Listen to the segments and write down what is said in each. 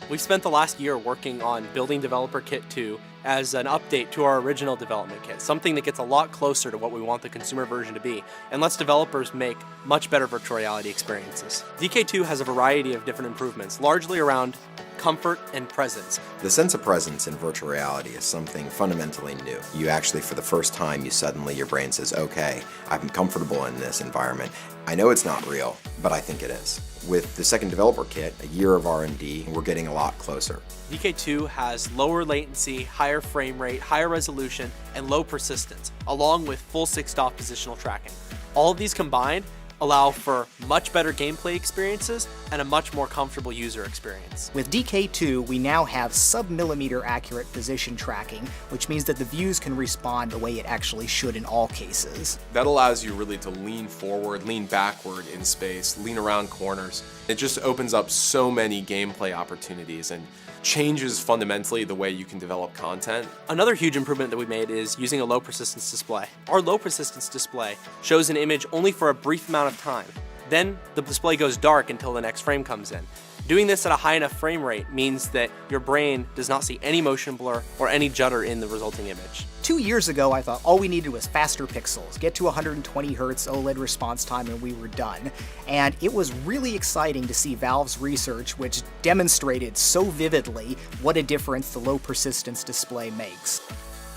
We spent the last year working on building Developer Kit 2 as an update to our original development kit, something that gets a lot closer to what we want the consumer version to be, and lets developers make much better virtual reality experiences. DK2 has a variety of different improvements, largely around comfort and presence. The sense of presence in virtual reality is something fundamentally new. You actually, for the first time, your brain says, okay, I'm comfortable in this environment. I know it's not real, but I think it is. With the second developer kit, a year of R&D, we're getting a lot closer. DK2 has lower latency, higher frame rate, higher resolution, and low persistence, along with full 6-DoF positional tracking. All of these combined allow for much better gameplay experiences and a much more comfortable user experience. With DK2, we now have sub-millimeter accurate position tracking, which means that the views can respond the way it actually should in all cases. That allows you really to lean forward, lean backward in space, lean around corners. It just opens up so many gameplay opportunities and changes fundamentally the way you can develop content. Another huge improvement that we made is using a low persistence display. Our low persistence display shows an image only for a brief amount of time. Then the display goes dark until the next frame comes in. Doing this at a high enough frame rate means that your brain does not see any motion blur or any judder in the resulting image. 2 years ago, I thought all we needed was faster pixels, get to 120 Hz OLED response time, and we were done. And it was really exciting to see Valve's research, which demonstrated so vividly what a difference the low persistence display makes.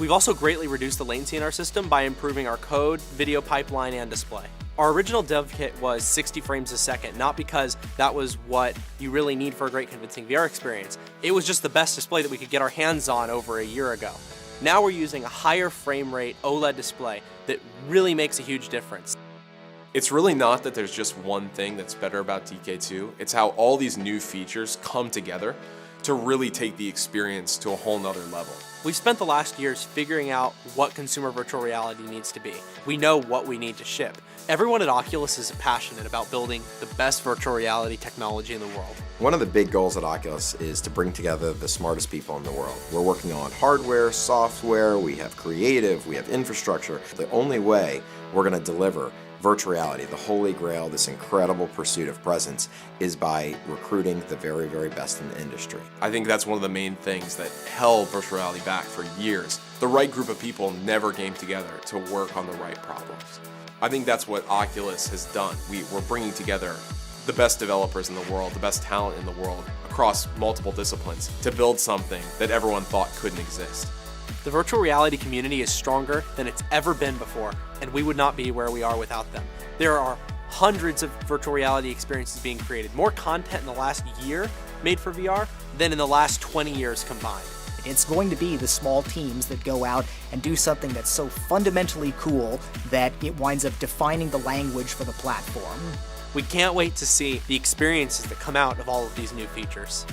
We've also greatly reduced the latency in our system by improving our code, video pipeline, and display. Our original dev kit was 60 frames a second, not because that was what you really need for a great convincing VR experience. It was just the best display that we could get our hands on over a year ago. Now we're using a higher frame rate OLED display that really makes a huge difference. It's really not that there's just one thing that's better about DK2, it's how all these new features come together to really take the experience to a whole nother level. We've spent the last years figuring out what consumer virtual reality needs to be. We know what we need to ship. Everyone at Oculus is passionate about building the best virtual reality technology in the world. One of the big goals at Oculus is to bring together the smartest people in the world. We're working on hardware, software, we have creative, we have infrastructure. The only way we're going to deliver virtual reality, the holy grail, this incredible pursuit of presence, is by recruiting the very, very best in the industry. I think that's one of the main things that held virtual reality back for years. The right group of people never came together to work on the right problems. I think that's what Oculus has done. We're bringing together the best developers in the world, the best talent in the world, across multiple disciplines, to build something that everyone thought couldn't exist. The virtual reality community is stronger than it's ever been before, and we would not be where we are without them. There are hundreds of virtual reality experiences being created, more content in the last year made for VR than in the last 20 years combined. It's going to be the small teams that go out and do something that's so fundamentally cool that it winds up defining the language for the platform. We can't wait to see the experiences that come out of all of these new features.